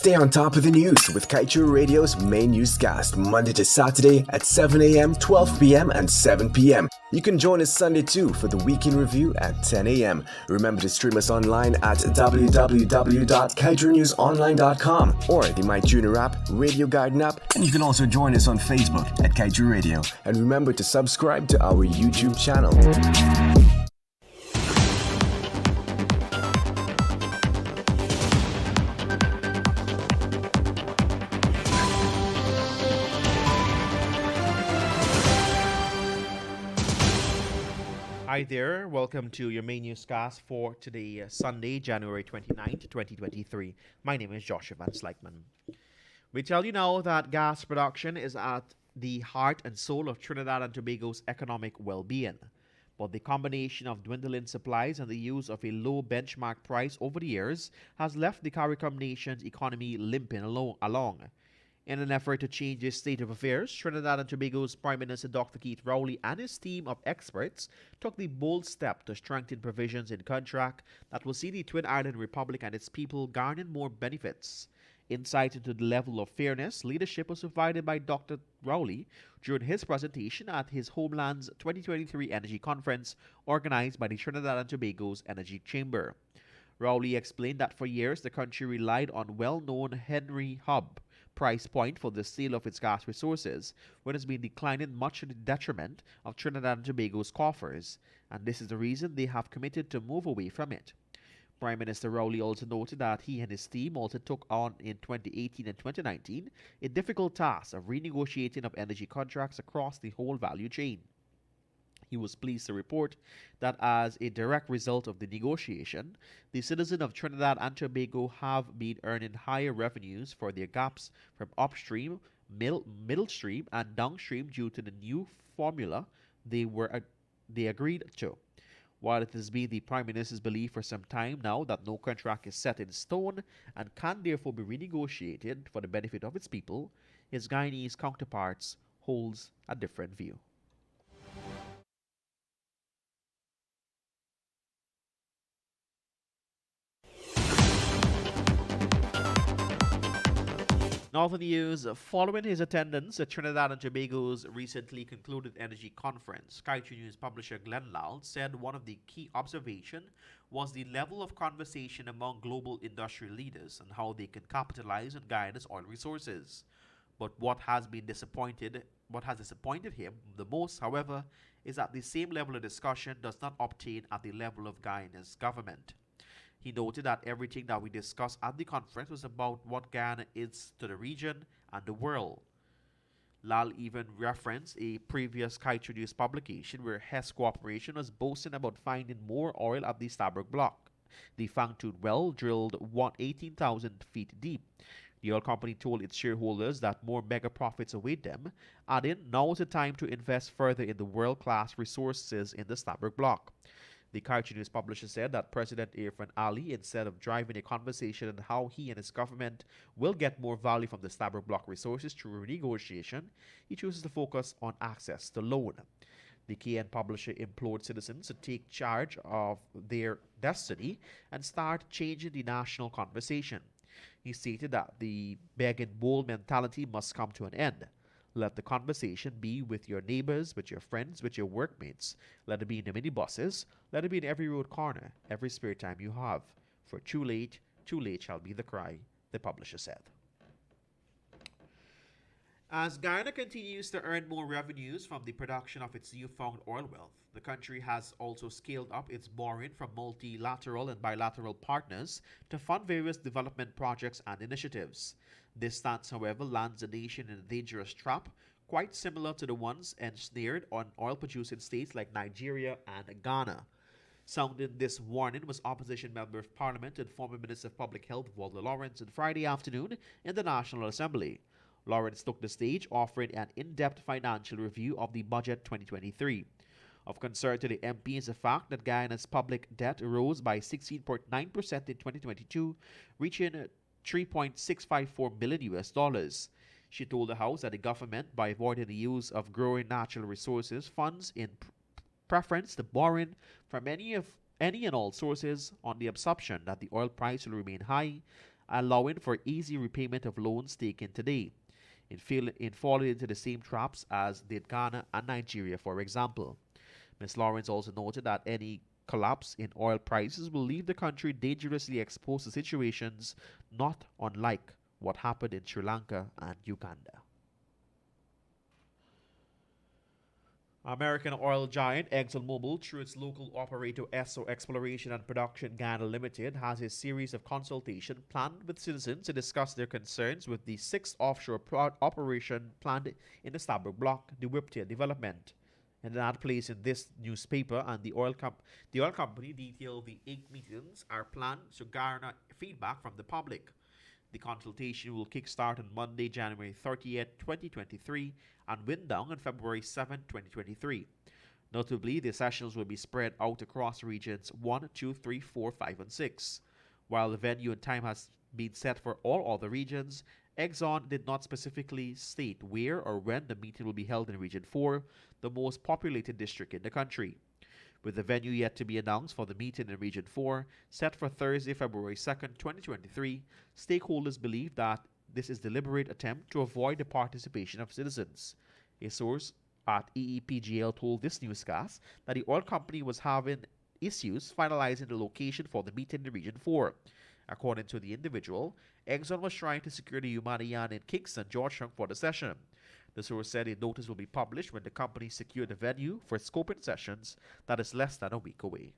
Stay on top of the news with Kaieteur Radio's main newscast, Monday to Saturday at 7 a.m., 12 p.m., and 7 p.m. You can join us Sunday too for the Weekend Review at 10 a.m. Remember to stream us online at www.kaieteurnewsonline.com or the MyTuner app, Radio Garden app, and you can also join us on Facebook at Kaieteur Radio. And remember to subscribe to our YouTube channel. Hi there, welcome to your main newscast for today, Sunday, January 29th, 2023. My name is Joshua Van Slykeman. We tell you now that gas production is at the heart and soul of Trinidad and Tobago's economic well-being. But the combination of dwindling supplies and the use of a low benchmark price over the years has left the CARICOM nation's economy limping along. In an effort to change this state of affairs, Trinidad and Tobago's Prime Minister Dr. Kaieteur Radio and his team of experts took the bold step to strengthen provisions in contract that will see the Twin Island Republic and its people garner more benefits. Insight into the level of fairness leadership was provided by Dr. Rowley during his presentation at his homeland's 2023 Energy Conference organized by the Trinidad and Tobago's Energy Chamber. Rowley explained that for years the country relied on well-known Henry Hub price point for the sale of its gas resources, when it's been declining much to the detriment of Trinidad and Tobago's coffers, and this is the reason they have committed to move away from it. Prime Minister Rowley also noted that he and his team also took on in 2018 and 2019 a difficult task of renegotiating of energy contracts across the whole value chain. He was pleased to report that as a direct result of the negotiation, the citizens of Trinidad and Tobago have been earning higher revenues for their gaps from upstream, middle stream, and downstream due to the new formula they agreed to. While it has been the Prime Minister's belief for some time now that no contract is set in stone and can therefore be renegotiated for the benefit of its people, his Guyanese counterparts holds a different view. Now for the news, following his attendance at Trinidad and Tobago's recently concluded energy conference, Kaieteur News publisher Glenn Lal said one of the key observations was the level of conversation among global industrial leaders and how they can capitalize on Guyana's oil resources. But what has disappointed him the most, however, is that the same level of discussion does not obtain at the level of Guyana's government. He noted that everything that we discussed at the conference was about what Guyana is to the region and the world. Lal even referenced a previous Kaieteur News publication where Hess Corporation was boasting about finding more oil at the Stabroek Block. The Fangtooth well drilled 18,000 feet deep. The oil company told its shareholders that more mega profits await them, adding, "Now is the time to invest further in the world-class resources in the Stabroek Block." The Kaieteur News publisher said that President Irfan Ali, instead of driving a conversation on how he and his government will get more value from the Stabroek Block resources through renegotiation, he chooses to focus on access to loan. The KN publisher implored citizens to take charge of their destiny and start changing the national conversation. He stated that the beg and bold mentality must come to an end. Let the conversation be with your neighbors, with your friends, with your workmates. Let it be in the minibuses. Let it be in every road corner, every spare time you have. For too late shall be the cry, the publisher said. As Guyana continues to earn more revenues from the production of its newfound oil wealth, the country has also scaled up its borrowing from multilateral and bilateral partners to fund various development projects and initiatives. This stance, however, lands the nation in a dangerous trap, quite similar to the ones ensnared on oil-producing states like Nigeria and Ghana. Sounding this warning was Opposition Member of Parliament and former Minister of Public Health Walter Lawrence on Friday afternoon in the National Assembly. Lawrence took the stage, offering an in-depth financial review of the budget 2023. Of concern to the MP is the fact that Guyana's public debt rose by 16.9% in 2022, reaching $3.654 billion. She told the House that the government, by avoiding the use of growing natural resources funds in preference to borrowing from any and all sources on the assumption that the oil price will remain high, allowing for easy repayment of loans taken today, in falling into the same traps as did Ghana and Nigeria, for example. Ms. Lawrence also noted that any collapse in oil prices will leave the country dangerously exposed to situations not unlike what happened in Sri Lanka and Uganda. American oil giant ExxonMobil, through its local operator Esso Exploration and Production Ghana Limited, has a series of consultations planned with citizens to discuss their concerns with the sixth offshore operation planned in the Stabroek Block, the Whiptail development. In an ad placed in this newspaper, and the oil company detailed the 8 meetings are planned to garner feedback from the public. The consultation will kickstart on Monday, January 30th, 2023, and wind down on February 7, 2023. Notably, the sessions will be spread out across regions 1, 2, 3, 4, 5, and 6. While the venue and time has been set for all other regions, Exxon did not specifically state where or when the meeting will be held in Region 4, the most populated district in the country. With the venue yet to be announced for the meeting in Region 4, set for Thursday, February 2nd, 2023, stakeholders believe that this is a deliberate attempt to avoid the participation of citizens. A source at EEPGL told this newscast that the oil company was having issues finalizing the location for the meeting in Region 4. According to the individual, Exxon was trying to secure the Humanian in Kingston, Georgetown for the session. The source said a notice will be published when the company secured the venue for scoping sessions that is less than a week away.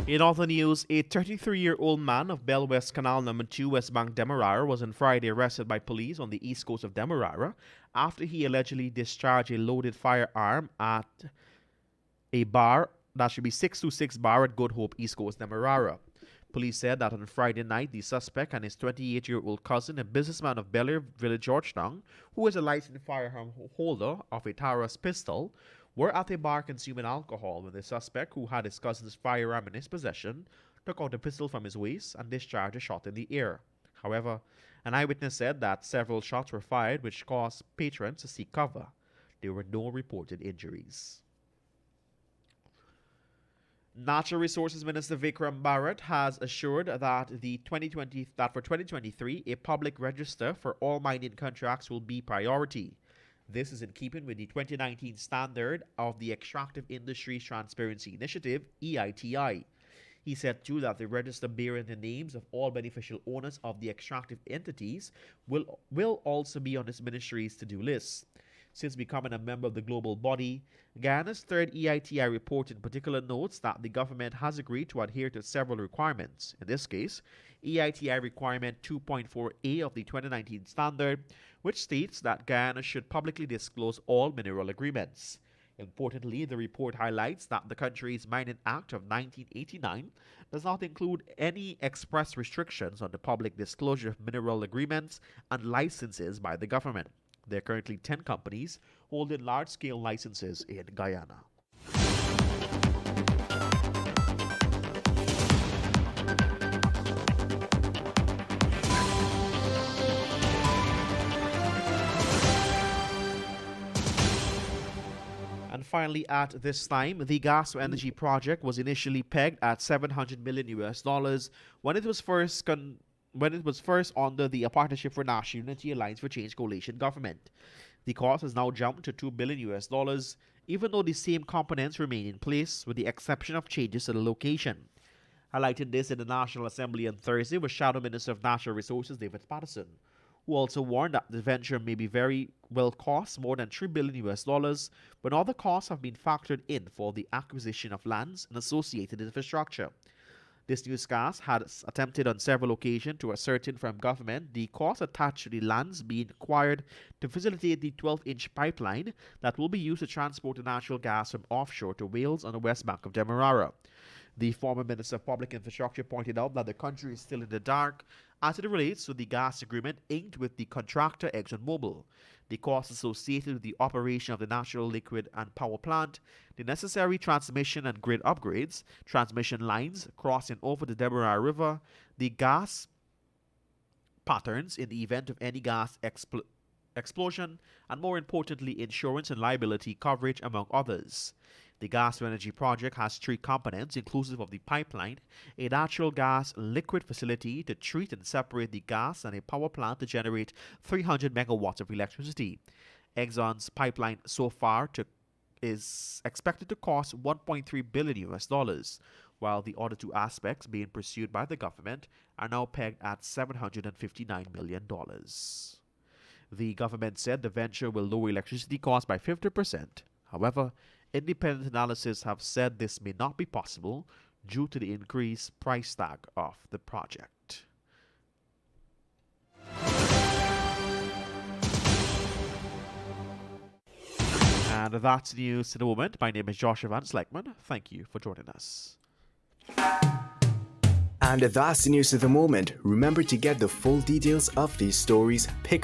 In other news, a 33-year-old man of Bell West Canal No. 2, West Bank, Demerara, was on Friday arrested by police on the east coast of Demerara after he allegedly discharged a loaded firearm at a bar, that should be 626 Bar at Good Hope, East Coast, Demerara. Police said that on Friday night, the suspect and his 28-year-old cousin, a businessman of Bel Air Village, Georgetown, who is a licensed firearm holder of a Taurus pistol, were at a bar consuming alcohol when the suspect, who had his cousin's firearm in his possession, took out a pistol from his waist and discharged a shot in the air. However, an eyewitness said that several shots were fired, which caused patrons to seek cover. There were no reported injuries. Natural Resources Minister Vikram Bharat has assured that for 2023, a public register for all mining contracts will be priority. This is in keeping with the 2019 standard of the Extractive Industries Transparency Initiative, EITI. He said too that the register bearing the names of all beneficial owners of the extractive entities will also be on his ministry's to-do list. Since becoming a member of the global body, Guyana's third EITI report in particular notes that the government has agreed to adhere to several requirements. In this case, EITI requirement 2.4a of the 2019 standard, which states that Guyana should publicly disclose all mineral agreements. Importantly, the report highlights that the country's Mining Act of 1989 does not include any express restrictions on the public disclosure of mineral agreements and licenses by the government. There are currently 10 companies holding large-scale licenses in Guyana. And finally, at this time, the gas to energy project was initially pegged at $700 million when it was first under the Partnership for National Unity Alliance for Change coalition government. The cost has now jumped to $2 billion, even though the same components remain in place, with the exception of changes to the location. Highlighting this in the National Assembly on Thursday was Shadow Minister of Natural Resources David Patterson, who also warned that the venture may be very well cost more than $3 billion, when other costs have been factored in for the acquisition of lands and associated infrastructure. This newscast had attempted on several occasions to ascertain from government the cost attached to the lands being acquired to facilitate the 12-inch pipeline that will be used to transport the natural gas from offshore to Wales on the west bank of Demerara. The former Minister of Public Infrastructure pointed out that the country is still in the dark as it relates to the gas agreement inked with the contractor ExxonMobil, the costs associated with the operation of the natural liquid and power plant, the necessary transmission and grid upgrades, transmission lines crossing over the Deborah River, the gas patterns in the event of any gas explosion, and more importantly, insurance and liability coverage, among others. The gas-to-energy project has three components, inclusive of the pipeline, a natural gas liquid facility to treat and separate the gas, and a power plant to generate 300 megawatts of electricity. Exxon's pipeline so far is expected to cost $1.3 billion, while the other two aspects being pursued by the government are now pegged at $759 million. The government said the venture will lower electricity costs by 50%. However, independent analysts have said this may not be possible due to the increased price tag of the project. And that's news to the moment. My name is Joshua Van Sleckman. Thank you for joining us. And that's the news of the moment. Remember to get the full details of these stories. Pick